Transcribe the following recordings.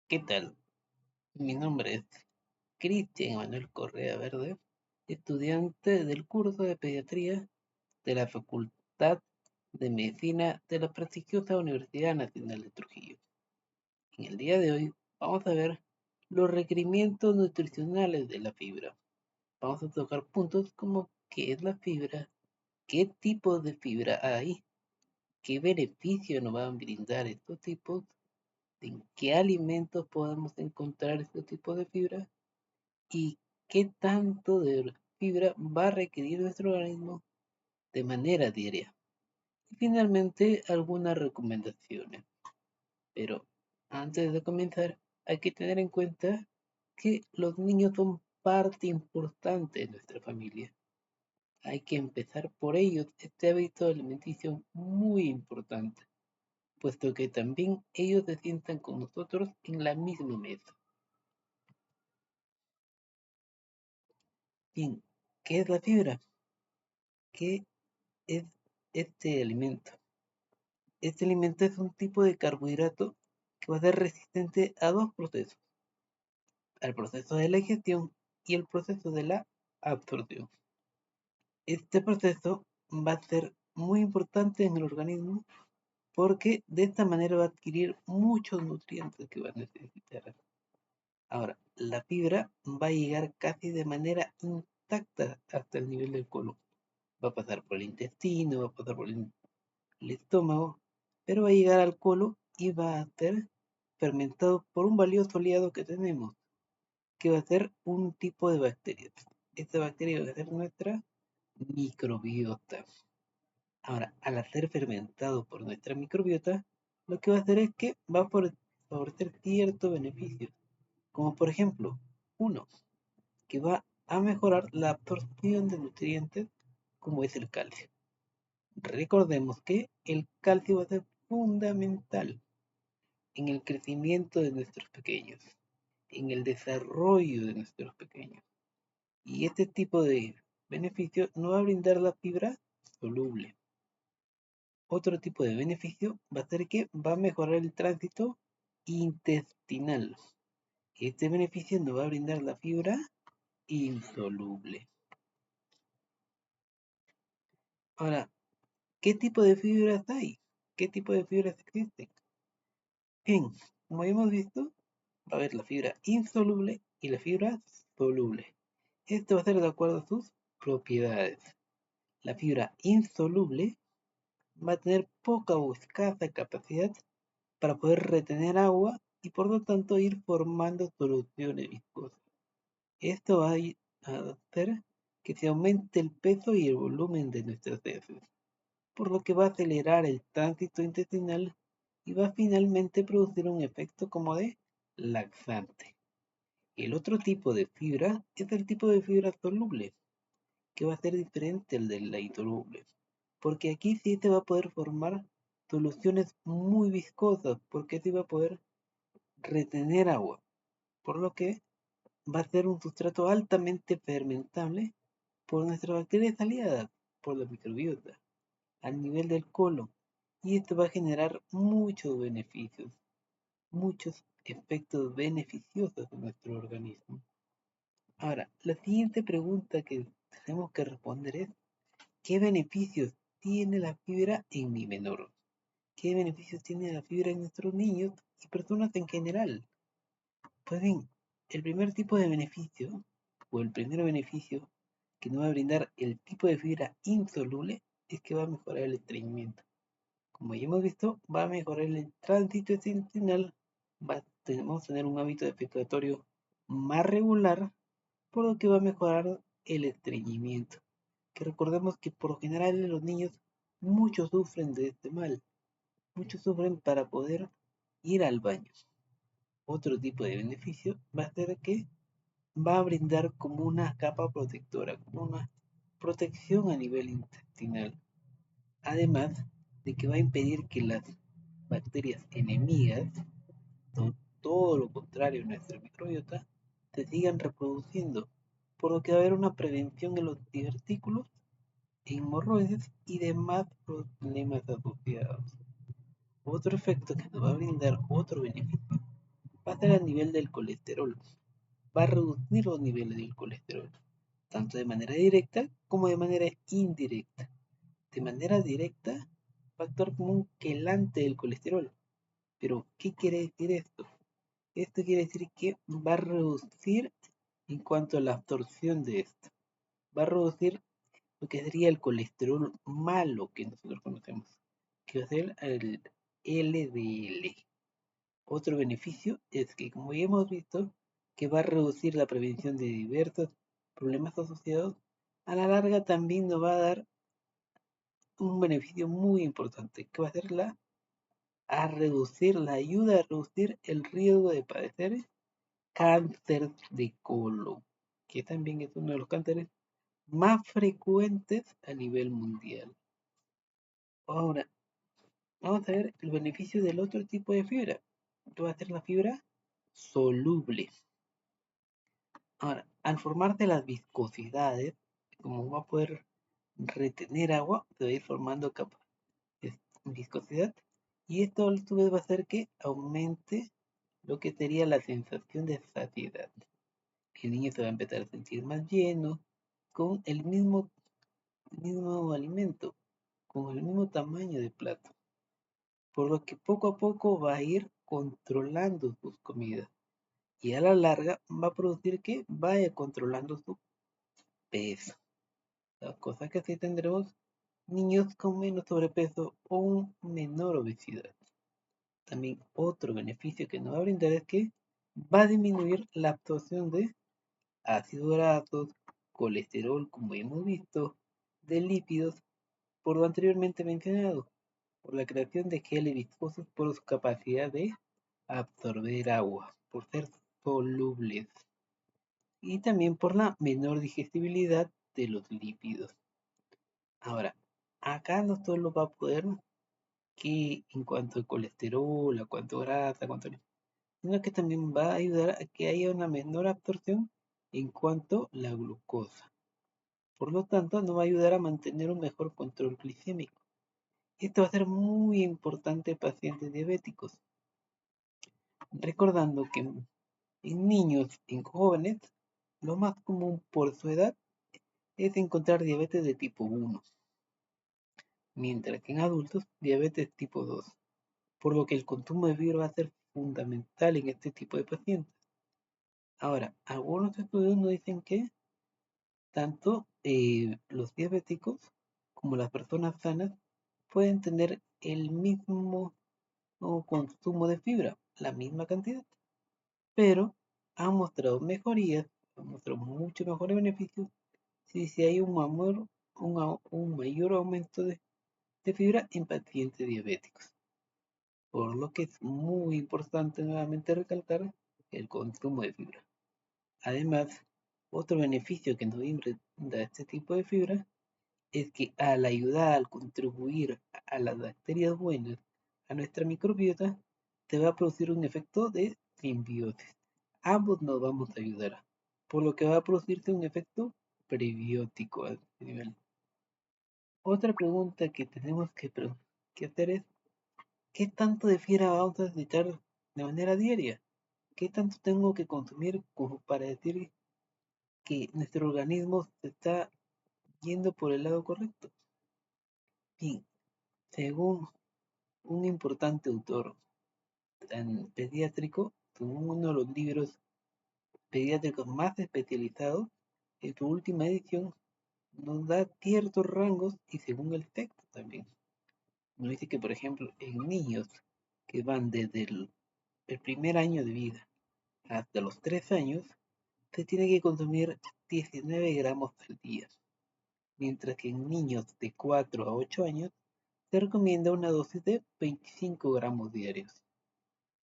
¿Qué tal? Mi nombre es Cristian Emanuel Correa Verde, estudiante del curso de pediatría de la Facultad de Medicina de la prestigiosa Universidad Nacional de Trujillo. En el día de hoy vamos a ver los requerimientos nutricionales de la fibra. Vamos a tocar puntos como qué es la fibra, qué tipo de fibra hay, qué beneficio nos van a brindar estos tipos, en qué alimentos podemos encontrar estos tipos de fibra y qué tanto de fibra va a requerir nuestro organismo de manera diaria. Y finalmente, algunas recomendaciones. Pero antes de comenzar, hay que tener en cuenta que los niños son parte importante de nuestra familia. Hay que empezar por ellos este hábito alimenticio muy importante, puesto que también ellos se sientan con nosotros en la misma mesa. Bien, ¿qué es la fibra? ¿Qué es este alimento? Este alimento es un tipo de carbohidrato que va a ser resistente a dos procesos, al proceso de la digestión y el proceso de la absorción. Este proceso va a ser muy importante en el organismo porque de esta manera va a adquirir muchos nutrientes que va a necesitar. Ahora, la fibra va a llegar casi de manera intacta hasta el nivel del colon. Va a pasar por el intestino, va a pasar por el estómago, pero va a llegar al colon y va a ser fermentado por un valioso aliado que tenemos, que va a ser un tipo de bacteria. Esta bacteria va a ser nuestra microbiota. Ahora, al ser fermentado por nuestra microbiota, lo que va a hacer es que va a favorecer ciertos beneficios, como por ejemplo, uno, que va a mejorar la absorción de nutrientes como es el calcio. Recordemos que el calcio va a ser fundamental en el crecimiento de nuestros pequeños, en el desarrollo de nuestros pequeños. Y este tipo de beneficio nos va a brindar la fibra soluble. Otro tipo de beneficio va a ser que va a mejorar el tránsito intestinal. Este beneficio nos va a brindar la fibra insoluble. Ahora, ¿qué tipo de fibras hay? ¿Qué tipo de fibras existen? Bien, como hemos visto, va a haber la fibra insoluble y la fibra soluble. Esto va a ser de acuerdo a sus propiedades. La fibra insoluble va a tener poca o escasa capacidad para poder retener agua y por lo tanto ir formando soluciones viscosas. Esto va a hacer que se aumente el peso y el volumen de nuestras heces, por lo que va a acelerar el tránsito intestinal y va a finalmente producir un efecto como de laxante. El otro tipo de fibra es el tipo de fibra soluble, que va a ser diferente al de la insoluble, porque aquí sí se va a poder formar soluciones muy viscosas, porque sí va a poder retener agua, por lo que va a ser un sustrato altamente fermentable por nuestras bacterias aliadas, por la microbiota, al nivel del colon, y esto va a generar muchos beneficios, muchos efectos beneficiosos en nuestro organismo. Ahora, la siguiente pregunta que tenemos que responder es, ¿qué beneficios tiene la fibra en mi menor? ¿Qué beneficios tiene la fibra en nuestros niños y personas en general? Pues bien, el primer tipo de beneficio, o el primer beneficio que nos va a brindar el tipo de fibra insoluble, es que va a mejorar el estreñimiento. Como ya hemos visto, va a mejorar el tránsito intestinal, vamos a tener un hábito defecatorio más regular, por lo que va a mejorar el estreñimiento. Que recordemos que por lo general en los niños muchos sufren de este mal, muchos sufren para poder ir al baño. Otro tipo de beneficio va a ser que va a brindar como una capa protectora, como una protección a nivel intestinal. Además de que va a impedir que las bacterias enemigas, todo lo contrario a nuestra microbiota, se sigan reproduciendo, por lo que va a haber una prevención en los divertículos, hemorroides y demás problemas asociados. Otro efecto que nos va a brindar otro beneficio va a ser a nivel del colesterol. Va a reducir los niveles del colesterol, tanto de manera directa como de manera indirecta. De manera directa, va a actuar como un quelante del colesterol. Pero, ¿qué quiere decir esto? Esto quiere decir que va a reducir en cuanto a la absorción de esto. Va a reducir lo que sería el colesterol malo que nosotros conocemos, que va a ser el LDL. Otro beneficio es que, como ya hemos visto, que va a reducir la prevención de diversos problemas asociados, a la larga también nos va a dar un beneficio muy importante, que va a ser la ayuda a reducir el riesgo de padecer cáncer de colon, que también es uno de los cánceres más frecuentes a nivel mundial. Ahora, vamos a ver el beneficio del otro tipo de fibra, que va a ser la fibra soluble. Ahora, al formarse las viscosidades, como va a poder retener agua, se va a ir formando capas de viscosidad, y esto a su vez va a hacer que aumente lo que sería la sensación de saciedad. El niño se va a empezar a sentir más lleno con el mismo alimento, con el mismo tamaño de plato, por lo que poco a poco va a ir controlando sus comidas y a la larga va a producir que vaya controlando su peso. La cosa que así tendremos niños con menos sobrepeso o un menor obesidad. También otro beneficio que nos va a brindar es que va a disminuir la absorción de ácidos grasos, colesterol, como hemos visto, de lípidos, por lo anteriormente mencionado, por la creación de geles viscosos por su capacidad de absorber agua, por ser solubles, y también por la menor digestibilidad de los lípidos. Ahora, acá no solo va a poder que en cuanto al colesterol, a cuanto a grasa, sino que también va a ayudar a que haya una menor absorción en cuanto a la glucosa. Por lo tanto, nos va a ayudar a mantener un mejor control glicémico. Esto va a ser muy importante en pacientes diabéticos, recordando que en niños y en jóvenes, lo más común por su edad es encontrar diabetes de tipo 1, mientras que en adultos diabetes tipo 2, por lo que el consumo de fibra va a ser fundamental en este tipo de pacientes. Ahora, algunos estudios nos dicen que tanto los diabéticos como las personas sanas pueden tener el mismo consumo de fibra, la misma cantidad, pero han mostrado mejorías, han mostrado mucho mejores beneficios si hay un mayor aumento de fibra en pacientes diabéticos. Por lo que es muy importante nuevamente recalcar el consumo de fibra. Además, otro beneficio que nos brinda este tipo de fibra es que al ayudar, al contribuir a las bacterias buenas a nuestra microbiota, te va a producir un efecto de simbiosis. Ambos nos vamos a ayudar, por lo que va a producirse un efecto prebiótico a este nivel. Otra pregunta que tenemos que hacer es, ¿qué tanto de fibra vamos a necesitar de manera diaria? ¿Qué tanto tengo que consumir como para decir que nuestro organismo se está yendo por el lado correcto? Bien, según un importante autor tan pediátrico, según uno de los libros pediátricos más especializados, en su última edición nos da ciertos rangos y según el texto también. Nos dice que, por ejemplo, en niños que van desde el primer año de vida hasta los 3 años, se tiene que consumir 19 gramos al día, mientras que en niños de 4 a 8 años se recomienda una dosis de 25 gramos diarios.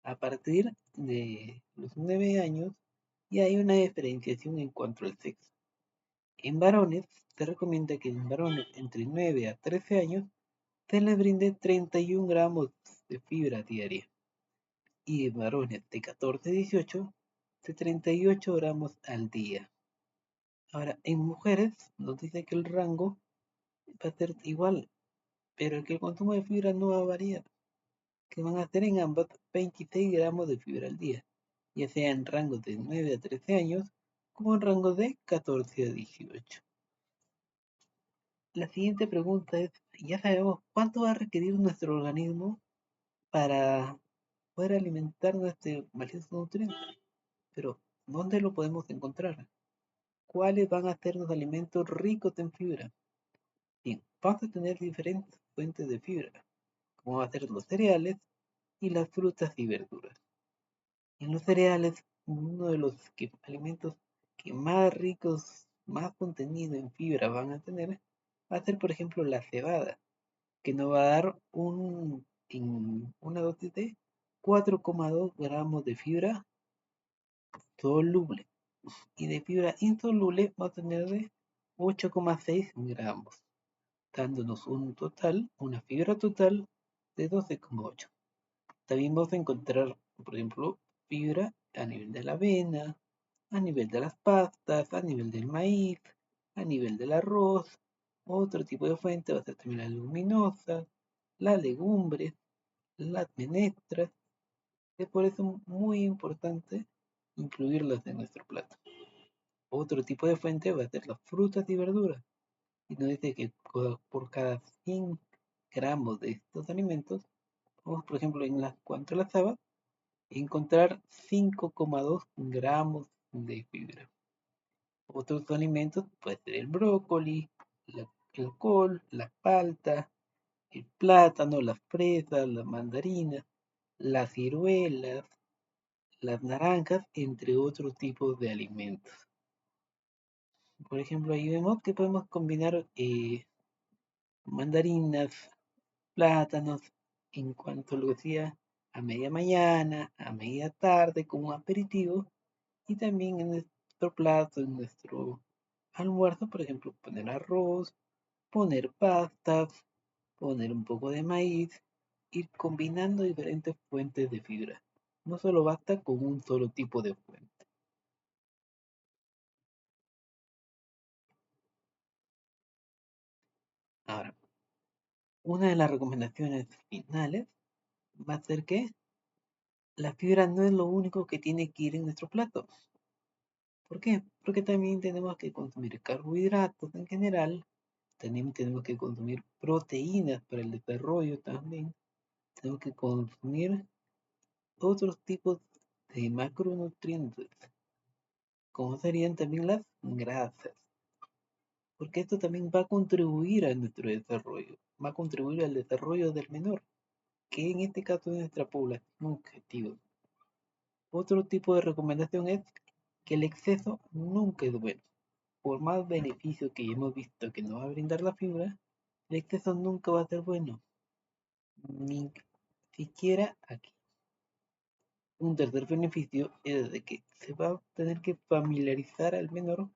A partir de los 9 años ya hay una diferenciación en cuanto al sexo. En varones, se recomienda que en varones entre 9 a 13 años se les brinde 31 gramos de fibra diaria y en varones de 14 a 18 de 38 gramos al día. Ahora, en mujeres nos dice que el rango va a ser igual, pero que el consumo de fibra no va a variar, que van a ser en ambas 26 gramos de fibra al día. ya sea en rangos de 9 a 13 años, como en rangos de 14 a 18. La siguiente pregunta es, ya sabemos cuánto va a requerir nuestro organismo para poder alimentar nuestro valioso nutriente, pero ¿dónde lo podemos encontrar? ¿Cuáles van a ser los alimentos ricos en fibra? Bien, vamos a tener diferentes fuentes de fibra, como va a ser los cereales y las frutas y verduras. En los cereales, uno de los alimentos que más ricos, más contenido en fibra van a tener, va a ser por ejemplo la cebada, que nos va a dar en una dosis de 4,2 gramos de fibra soluble y de fibra insoluble va a tener de 8,6 gramos, dándonos una fibra total de 12,8. También vamos a encontrar, por ejemplo, fibra a nivel de la avena, a nivel de las pastas, a nivel del maíz, a nivel del arroz. Otro tipo de fuente va a ser también la leguminosa, las legumbres, las menestras. Es por eso muy importante incluirlas en nuestro plato. Otro tipo de fuente va a ser las frutas y verduras. Y nos dice que por cada 100 gramos de estos alimentos, vamos por ejemplo cuanto a las habas, encontrar 5,2 gramos de fibra. Otros alimentos puede ser el brócoli, el col, la palta, el plátano, las fresas, las mandarinas, las ciruelas, las naranjas, entre otros tipos de alimentos. Por ejemplo, ahí vemos que podemos combinar mandarinas, plátanos, en cuanto lo decía, a media mañana, a media tarde, como aperitivo, y también en nuestro plato, en nuestro almuerzo, por ejemplo, poner arroz, poner pastas, poner un poco de maíz, ir combinando diferentes fuentes de fibra. No solo basta con un solo tipo de fuente. Ahora, una de las recomendaciones finales va a ser que la fibra no es lo único que tiene que ir en nuestro plato. ¿Por qué? Porque también tenemos que consumir carbohidratos en general, también tenemos que consumir proteínas para el desarrollo también, tenemos que consumir otros tipos de macronutrientes, como serían también las grasas, porque esto también va a contribuir a nuestro desarrollo, va a contribuir al desarrollo del menor, que en este caso es nuestra población objetivo. Otro tipo de recomendación es que el exceso nunca es bueno. Por más beneficio que hemos visto que nos va a brindar la fibra, el exceso nunca va a ser bueno, ni siquiera aquí. Un tercer beneficio es de que se va a tener que familiarizar al menor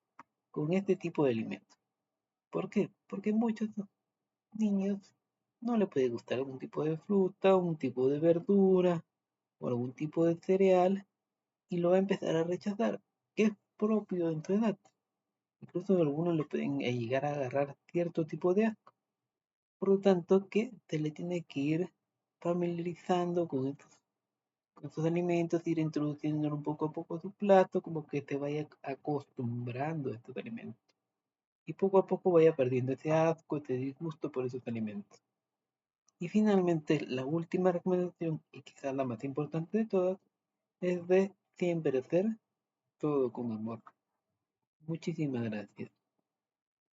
con este tipo de alimentos. ¿Por qué? Porque muchos niños no le puede gustar algún tipo de fruta, un tipo de verdura o algún tipo de cereal y lo va a empezar a rechazar, que es propio en su edad. Incluso algunos le pueden llegar a agarrar cierto tipo de asco. Por lo tanto, que se le tiene que ir familiarizando con estos alimentos, ir introduciendo un poco a poco a su plato, como que te vaya acostumbrando a estos alimentos. Y poco a poco vaya perdiendo ese asco, ese disgusto por esos alimentos. Y finalmente, la última recomendación, y quizás la más importante de todas, es de siempre hacer todo con amor. Muchísimas gracias.